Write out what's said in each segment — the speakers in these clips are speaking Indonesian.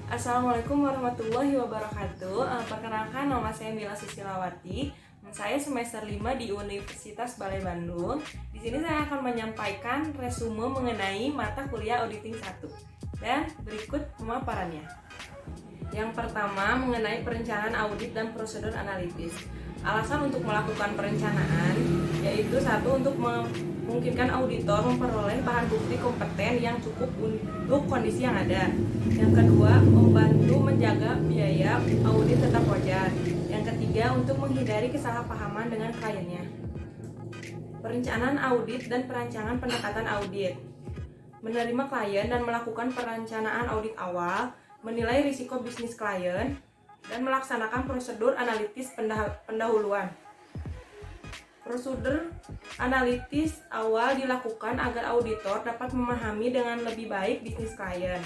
Assalamualaikum warahmatullahi wabarakatuh. Perkenalkan, nama saya Mila Susilawati. Saya semester 5 di Universitas Balai Bandung. Di sini saya akan menyampaikan resume mengenai mata kuliah auditing 1. Dan berikut pemaparannya. Yang pertama, mengenai perencanaan audit dan prosedur analitis. Alasan untuk melakukan perencanaan yaitu satu, untuk memungkinkan auditor memperoleh bahan bukti kompeten yang cukup untuk kondisi yang ada. Yang kedua, membantu menjaga biaya audit tetap wajar. Yang ketiga, untuk menghindari kesalahpahaman dengan kliennya. Perencanaan audit dan perancangan pendekatan audit. Menerima klien dan melakukan perencanaan audit awal, menilai risiko bisnis klien, dan melaksanakan prosedur analitis pendahuluan. Prosedur analitis awal dilakukan agar auditor dapat memahami dengan lebih baik bisnis klien.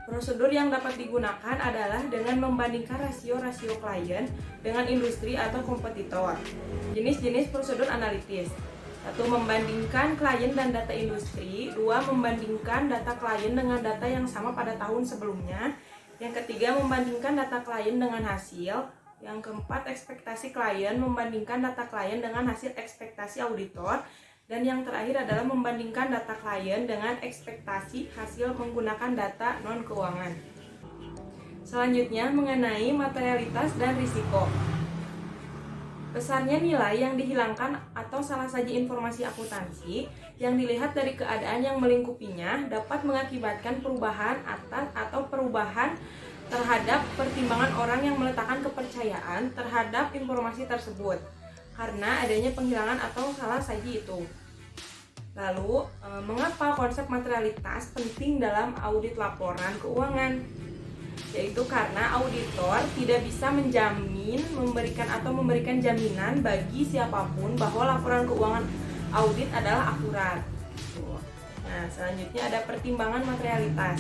Prosedur yang dapat digunakan adalah dengan membandingkan rasio-rasio klien dengan industri atau kompetitor. Jenis-jenis prosedur analitis: 1. Membandingkan klien dan data industri. 2. Membandingkan data klien dengan data yang sama pada tahun sebelumnya. Yang ketiga, membandingkan data klien dengan hasil. Yang keempat, ekspektasi klien, membandingkan data klien dengan hasil ekspektasi auditor. Dan yang terakhir adalah membandingkan data klien dengan ekspektasi hasil menggunakan data non-keuangan. Selanjutnya, mengenai materialitas dan risiko. Besarnya nilai yang dihilangkan atau salah saja informasi akuntansi yang dilihat dari keadaan yang melingkupinya dapat mengakibatkan perubahan atas atau perubahan terhadap pertimbangan orang yang meletakkan kepercayaan terhadap informasi tersebut karena adanya penghilangan atau salah saja itu. Lalu, mengapa konsep materialitas penting dalam audit laporan keuangan? Yaitu karena auditor tidak bisa memberikan jaminan bagi siapapun bahwa laporan keuangan audit adalah akurat. Nah, selanjutnya ada pertimbangan materialitas.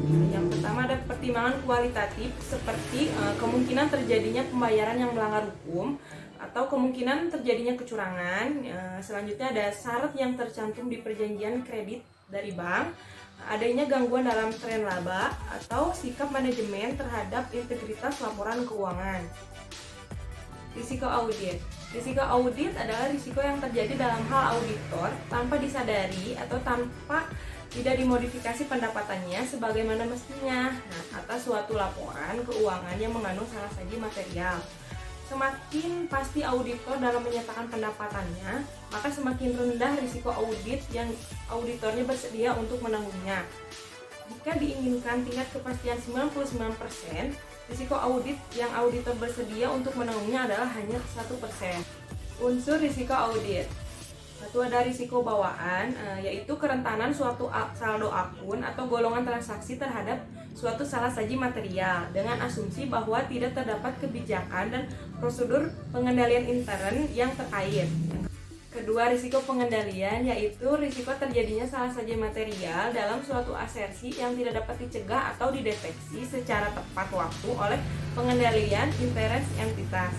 Yang pertama ada pertimbangan kualitatif, seperti kemungkinan terjadinya pembayaran yang melanggar hukum atau kemungkinan terjadinya kecurangan. Selanjutnya ada syarat yang tercantum di perjanjian kredit dari bank, adanya gangguan dalam tren laba, atau sikap manajemen terhadap integritas laporan keuangan. Risiko audit. Risiko audit adalah risiko yang terjadi dalam hal auditor tanpa disadari atau tanpa tidak dimodifikasi pendapatannya sebagaimana mestinya atas suatu laporan keuangan yang mengandung salah saji material. Semakin pasti auditor dalam menyatakan pendapatannya, maka semakin rendah risiko audit yang auditornya bersedia untuk menanggungnya. Jika diinginkan tingkat kepastian 99%, risiko audit yang auditor bersedia untuk menanggungnya adalah hanya 1%. Unsur risiko audit. Satu, ada risiko bawaan, yaitu kerentanan suatu saldo akun atau golongan transaksi terhadap suatu salah saji material dengan asumsi bahwa tidak terdapat kebijakan dan prosedur pengendalian intern yang terkait. Kedua, risiko pengendalian, yaitu risiko terjadinya salah saji material dalam suatu asersi yang tidak dapat dicegah atau dideteksi secara tepat waktu oleh pengendalian intern entitas.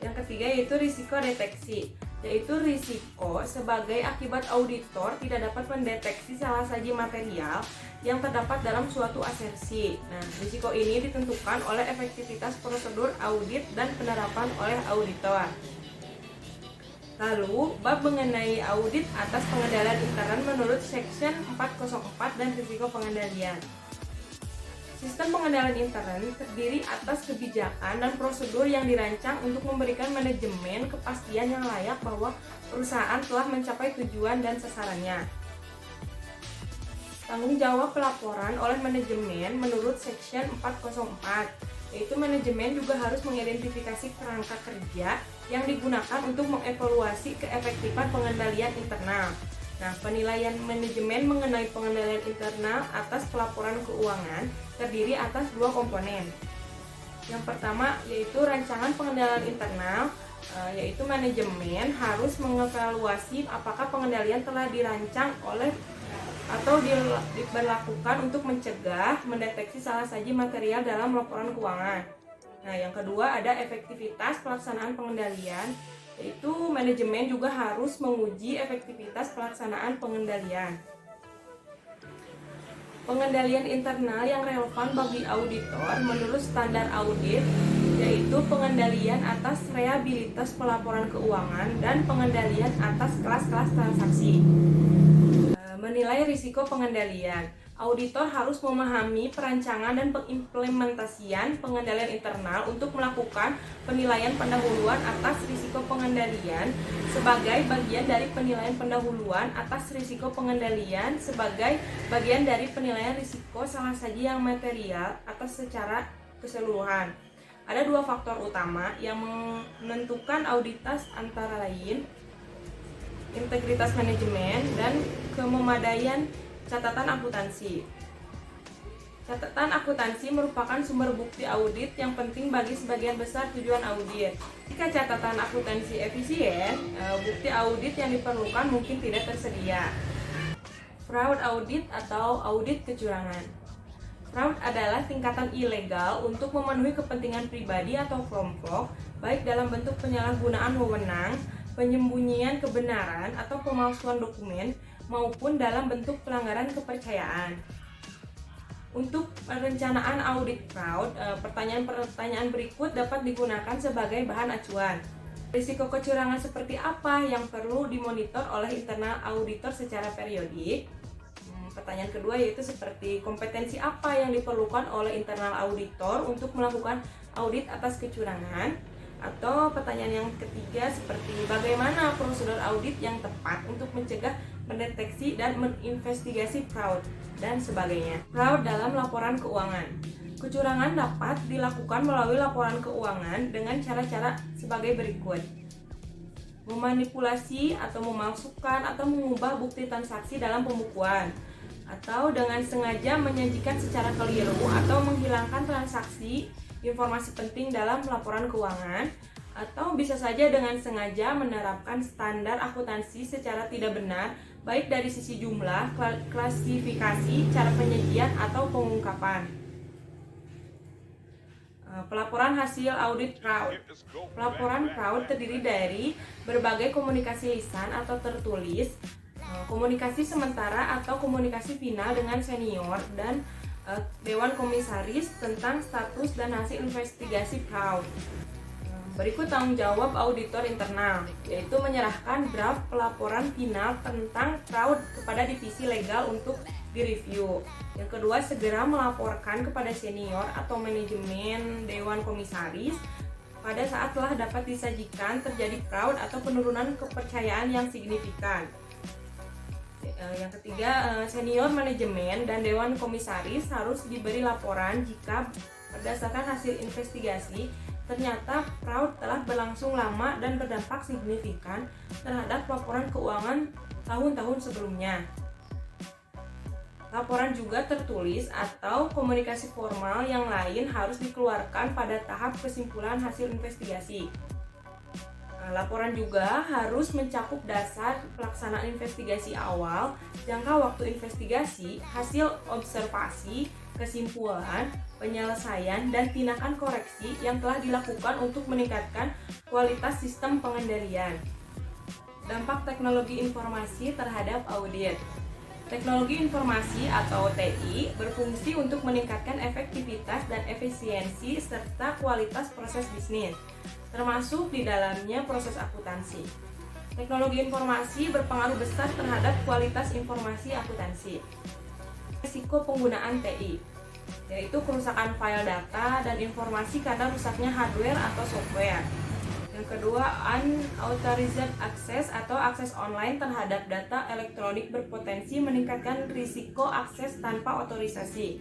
Yang ketiga yaitu risiko deteksi, yaitu risiko sebagai akibat auditor tidak dapat mendeteksi salah saji material yang terdapat dalam suatu asersi. Nah, risiko ini ditentukan oleh efektivitas prosedur audit dan penerapan oleh auditor. Lalu, bab mengenai audit atas pengendalian intern menurut Section 404 dan risiko pengendalian. Sistem pengendalian intern terdiri atas kebijakan dan prosedur yang dirancang untuk memberikan manajemen kepastian yang layak bahwa perusahaan telah mencapai tujuan dan sasarannya. Tanggung jawab pelaporan oleh manajemen menurut Section 404, yaitu manajemen juga harus mengidentifikasi kerangka kerja yang digunakan untuk mengevaluasi keefektifan pengendalian internal. Nah, penilaian manajemen mengenai pengendalian internal atas pelaporan keuangan terdiri atas dua komponen. Yang pertama yaitu rancangan pengendalian internal, yaitu manajemen harus mengevaluasi apakah pengendalian telah dirancang oleh atau diberlakukan untuk mencegah, mendeteksi salah saji material dalam laporan keuangan. Nah, yang kedua ada efektivitas pelaksanaan pengendalian, yaitu manajemen juga harus menguji efektivitas pelaksanaan pengendalian. Pengendalian internal yang relevan bagi auditor menurut standar audit yaitu pengendalian atas reliabilitas pelaporan keuangan dan pengendalian atas kelas-kelas transaksi. Menilai risiko pengendalian. Auditor harus memahami perancangan dan pengimplementasian pengendalian internal untuk melakukan penilaian pendahuluan atas risiko pengendalian sebagai bagian dari penilaian pendahuluan atas risiko pengendalian sebagai bagian dari penilaian risiko salah saji yang material atas secara keseluruhan. Ada dua faktor utama yang menentukan auditas antara lain integritas manajemen dan kememadaian catatan akuntansi. Catatan akuntansi merupakan sumber bukti audit yang penting bagi sebagian besar tujuan audit. Jika catatan akuntansi efisien, bukti audit yang diperlukan mungkin tidak tersedia. Fraud audit atau audit kecurangan. Fraud adalah tingkatan ilegal untuk memenuhi kepentingan pribadi atau kelompok, baik dalam bentuk penyalahgunaan wewenang, penyembunyian kebenaran atau pemalsuan dokumen, maupun dalam bentuk pelanggaran kepercayaan. Untuk perencanaan audit fraud, pertanyaan-pertanyaan berikut dapat digunakan sebagai bahan acuan. Risiko kecurangan seperti apa yang perlu dimonitor oleh internal auditor secara periodik? Pertanyaan kedua yaitu seperti kompetensi apa yang diperlukan oleh internal auditor untuk melakukan audit atas kecurangan? Atau pertanyaan yang ketiga seperti bagaimana prosedur audit yang tepat untuk mencegah, mendeteksi, dan menginvestigasi fraud, dan sebagainya. Fraud dalam laporan keuangan. Kecurangan dapat dilakukan melalui laporan keuangan dengan cara-cara sebagai berikut. Memanipulasi atau memalsukan atau mengubah bukti transaksi dalam pembukuan, atau dengan sengaja menyajikan secara keliru atau menghilangkan transaksi informasi penting dalam laporan keuangan, atau bisa saja dengan sengaja menerapkan standar akuntansi secara tidak benar, baik dari sisi jumlah, klasifikasi, cara penyajian, atau pengungkapan. Pelaporan hasil audit fraud. Pelaporan fraud terdiri dari berbagai komunikasi lisan atau tertulis, komunikasi sementara atau komunikasi final dengan senior dan Dewan Komisaris tentang status dan hasil investigasi fraud. Berikut tanggung jawab auditor internal, yaitu menyerahkan draft pelaporan final tentang fraud kepada divisi legal untuk direview. Yang kedua, segera melaporkan kepada senior atau manajemen Dewan Komisaris pada saat telah dapat disajikan terjadi fraud atau penurunan kepercayaan yang signifikan. Yang ketiga, senior manajemen dan Dewan Komisaris harus diberi laporan jika berdasarkan hasil investigasi ternyata fraud telah berlangsung lama dan berdampak signifikan terhadap laporan keuangan tahun-tahun sebelumnya. Laporan juga tertulis atau komunikasi formal yang lain harus dikeluarkan pada tahap kesimpulan hasil investigasi. Laporan juga harus mencakup dasar pelaksanaan investigasi awal, jangka waktu investigasi, hasil observasi, kesimpulan, penyelesaian, dan tindakan koreksi yang telah dilakukan untuk meningkatkan kualitas sistem pengendalian. Dampak teknologi informasi terhadap audit. Teknologi informasi atau TI berfungsi untuk meningkatkan efektivitas dan efisiensi serta kualitas proses bisnis, termasuk di dalamnya proses akuntansi. Teknologi informasi berpengaruh besar terhadap kualitas informasi akuntansi. Risiko penggunaan TI, yaitu kerusakan file data dan informasi karena rusaknya hardware atau software. Yang kedua, unauthorized access atau akses online terhadap data elektronik berpotensi meningkatkan risiko akses tanpa otorisasi.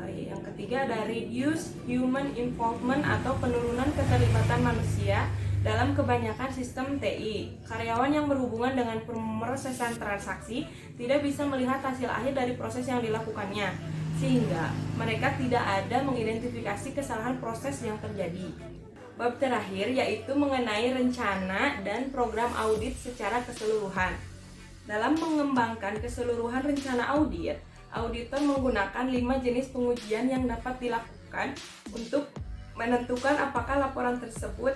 Yang ketiga ada reduced human involvement atau penurunan keterlibatan manusia dalam kebanyakan sistem TI. Karyawan yang berhubungan dengan pemrosesan transaksi tidak bisa melihat hasil akhir dari proses yang dilakukannya, sehingga mereka tidak ada mengidentifikasi kesalahan proses yang terjadi. Bab terakhir yaitu mengenai rencana dan program audit secara keseluruhan. Dalam mengembangkan keseluruhan rencana audit, auditor menggunakan 5 jenis pengujian yang dapat dilakukan untuk menentukan apakah laporan tersebut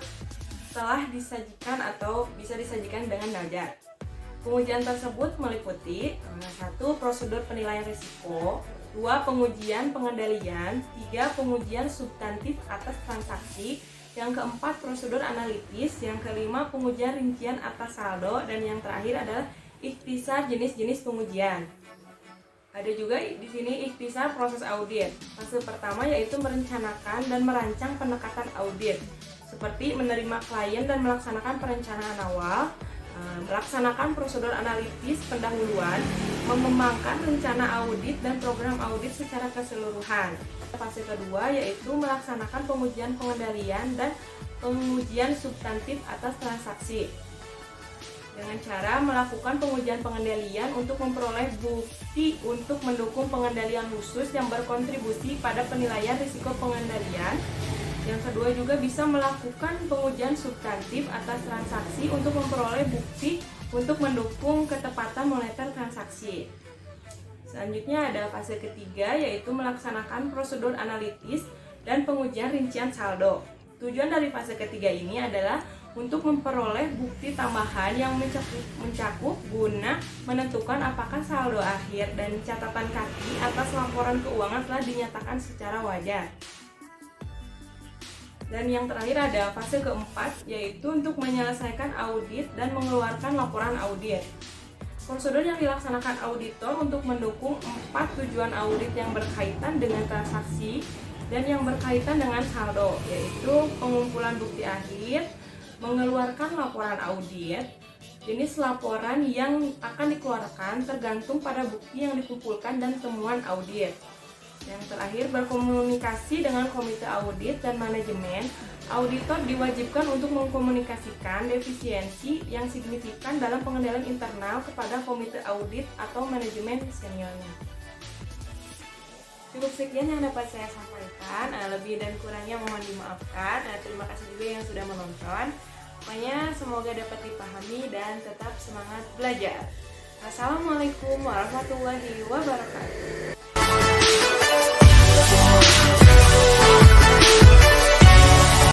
telah disajikan atau bisa disajikan dengan wajar. Pengujian tersebut meliputi 1. Prosedur penilaian risiko, 2. Pengujian pengendalian, 3. Pengujian substantif atas transaksi, yang keempat prosedur analitis, yang kelima pengujian rincian atas saldo, dan yang terakhir adalah ikhtisar jenis-jenis pengujian. Ada juga di sini ikhtisar proses audit. Fase pertama yaitu merencanakan dan merancang pendekatan audit, seperti menerima klien dan melaksanakan perencanaan awal, melaksanakan prosedur analitis pendahuluan, mengembangkan rencana audit dan program audit secara keseluruhan. Fase kedua yaitu melaksanakan pengujian pengendalian dan pengujian substantif atas transaksi, dengan cara melakukan pengujian pengendalian untuk memperoleh bukti untuk mendukung pengendalian khusus yang berkontribusi pada penilaian risiko pengendalian. Yang kedua juga bisa melakukan pengujian substantif atas transaksi untuk memperoleh bukti untuk mendukung ketepatan moneter transaksi. Selanjutnya ada fase ketiga yaitu melaksanakan prosedur analitis dan pengujian rincian saldo. Tujuan dari fase ketiga ini adalah untuk memperoleh bukti tambahan yang mencakup guna menentukan apakah saldo akhir dan catatan kaki atas laporan keuangan telah dinyatakan secara wajar. Dan yang terakhir ada fase keempat yaitu untuk menyelesaikan audit dan mengeluarkan laporan audit. Prosedur yang dilaksanakan auditor untuk mendukung 4 tujuan audit yang berkaitan dengan transaksi dan yang berkaitan dengan saldo, yaitu pengumpulan bukti akhir, mengeluarkan laporan audit, jenis laporan yang akan dikeluarkan tergantung pada bukti yang dikumpulkan dan temuan audit. Yang terakhir, berkomunikasi dengan komite audit dan manajemen. Auditor diwajibkan untuk mengkomunikasikan defisiensi yang signifikan dalam pengendalian internal kepada komite audit atau manajemen seniornya. Cukup sekian yang dapat saya sampaikan. Lebih dan kurangnya mohon dimaafkan. Terima kasih juga yang sudah menonton. Pokoknya semoga dapat dipahami dan tetap semangat belajar. Assalamualaikum warahmatullahi wabarakatuh.